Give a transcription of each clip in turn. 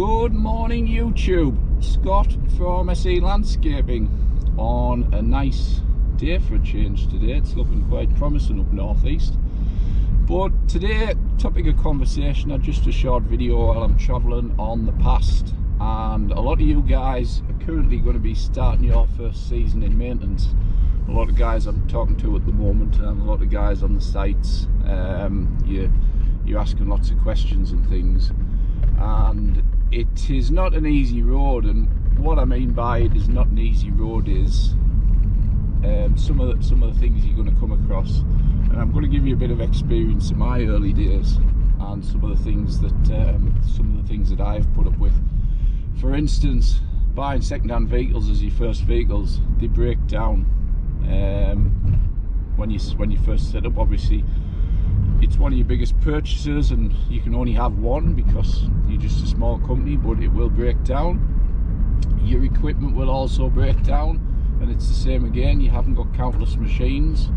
Good morning YouTube, Scott from SE Landscaping on a nice day for a change today. It's looking quite promising up northeast. But today, topic of conversation, just a short video while I'm travelling on the past, and a lot of you guys are currently going to be starting your first season in maintenance. A lot of guys I'm talking to at the moment and a lot of guys on the sites, you're asking lots of questions and things, and it is not an easy road. And what I mean by it is not an easy road is some of the things you're going to come across, and I'm going to give you a bit of experience in my early days and some of the things that I've put up with. For instance, buying second-hand vehicles as your first vehicles, they break down when you first set up. Obviously it's one of your biggest purchases and you can only have one because you're just a small company, but it will break down. Your equipment will also break down, and it's the same again. You haven't got countless machines,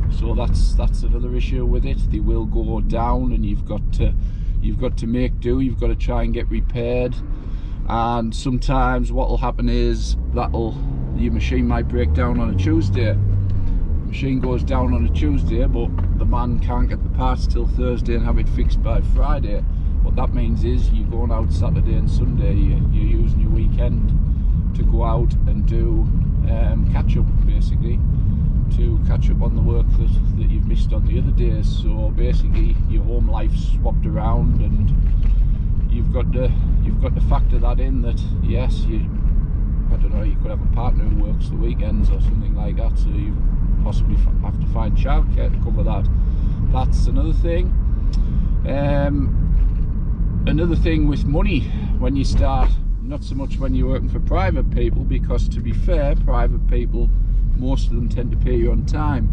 so that's another issue with it. They will go down and you've got to make do. You've got to try and get repaired, and sometimes what will happen is your machine might break down on a Tuesday. Machine goes down on a Tuesday, but the man can't get the parts till Thursday and have it fixed by Friday. What that means is you're going out Saturday and Sunday, you're using your weekend to go out and do catch up, basically, to catch up on the work that you've missed on the other days. So basically your home life's swapped around, and you've got to factor that in, that yes, I don't know, you could have a partner who works the weekends or something like that, so you possibly have to find childcare to cover that. That's another thing. Another thing with money when you start, not so much when you're working for private people, because to be fair, private people, most of them tend to pay you on time.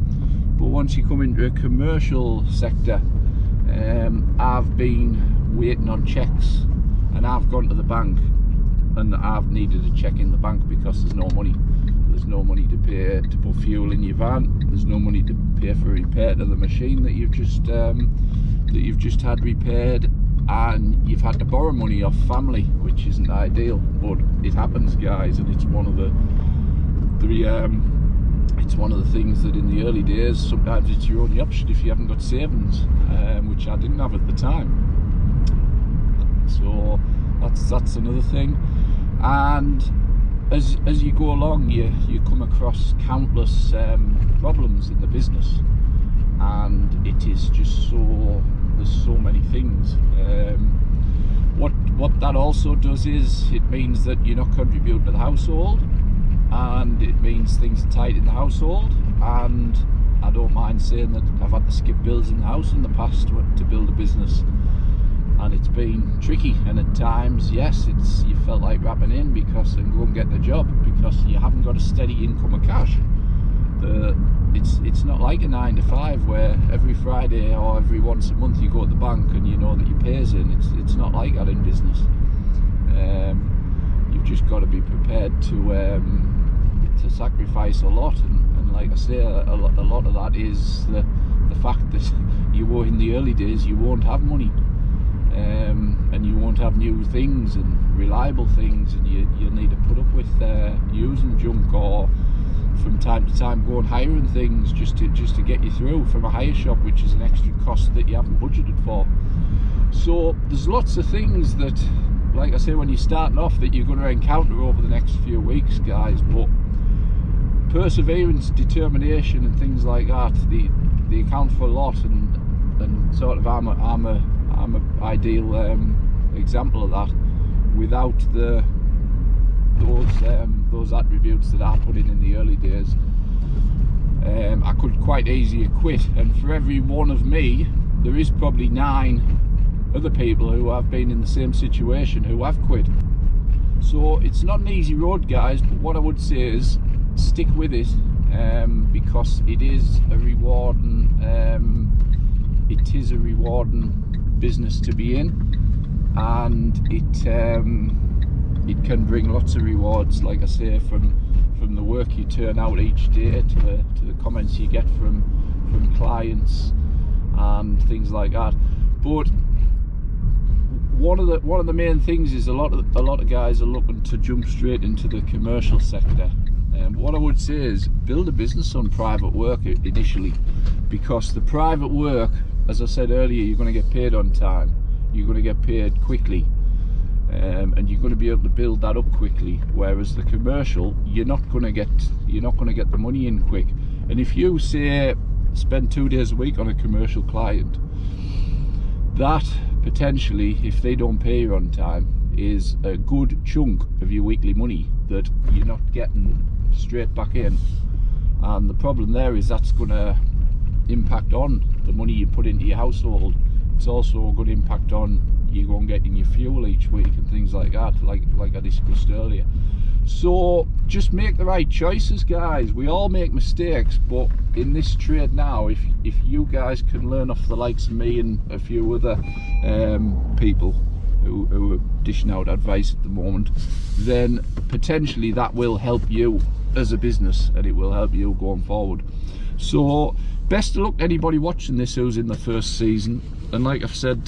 But once you come into a commercial sector, I've been waiting on checks, and I've gone to the bank and I've needed a check in the bank because there's no money. There's no money to pay to put fuel in your van. There's no money to pay for repair to the machine that you've just had repaired, and you've had to borrow money off family, which isn't ideal, but it happens, guys. And it's one of the things that in the early days, sometimes it's your only option if you haven't got savings, which I didn't have at the time. So that's another thing. And as you go along, you come across countless problems in the business, and it is just there's so many things. What that also does is it means that you're not contributing to the household, and it means things are tight in the household. And I don't mind saying that I've had to skip bills in the house in the past to build a business, and it's been tricky. And at times, yes, you felt like wrapping in and go and getting a job, because you haven't got a steady income of cash. It's not like a 9 to 5 where every Friday or every once a month you go to the bank and you know that your pay's in. It's not like that in business. You've just got to be prepared to sacrifice a lot, and like I say, a lot of that is the fact that in the early days you won't have money. And you won't have new things and reliable things, and you need to put up with using junk, or from time to time go and hiring things just to get you through from a hire shop, which is an extra cost that you haven't budgeted for. So there's lots of things that, like I say, when you're starting off, that you're going to encounter over the next few weeks, guys. But perseverance, determination and things like that, they account for a lot, and sort of I'm an ideal example of that. Without those attributes that I put in the early days, I could quite easily quit. And for every one of me, there is probably 9 other people who have been in the same situation who have quit. So it's not an easy road, guys, but what I would say is stick with it, because it is a rewarding business to be in, and it can bring lots of rewards, like I say, from the work you turn out each day to the comments you get from clients and things like that. But one of the main things is a lot of guys are looking to jump straight into the commercial sector. What I would say is build a business on private work initially, because the private work, as I said earlier, you're going to get paid on time, you're going to get paid quickly, and you're going to be able to build that up quickly. Whereas the commercial, you're not going to get the money in quick. And if you say spend 2 days a week on a commercial client, that potentially, if they don't pay you on time, is a good chunk of your weekly money that you're not getting straight back in. And the problem there is that's going to impact on the money you put into your household. It's also a good impact on you going getting your fuel each week and things like that, like I discussed earlier. So just make the right choices, guys. We all make mistakes, but in this trade now, if you guys can learn off the likes of me and a few other people who are dishing out advice at the moment, then potentially that will help you as a business, and it will help you going forward. So best of luck to anybody watching this who's in the first season. And like I've said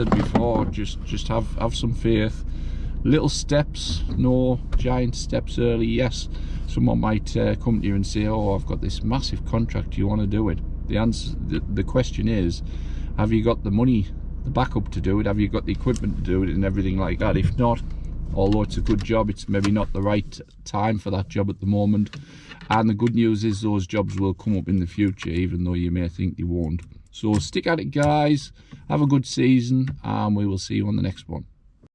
before, just have some faith. Little steps, no giant steps early. Yes, someone might come to you and say, oh, I've got this massive contract, do you want to do it? The answer, the question is, have you got the money, the backup to do it? Have you got the equipment to do it and everything like that? If not, although it's a good job, it's maybe not the right time for that job at the moment. And the good news is those jobs will come up in the future, even though you may think they won't. So stick at it, guys. Have a good season, and we will see you on the next one.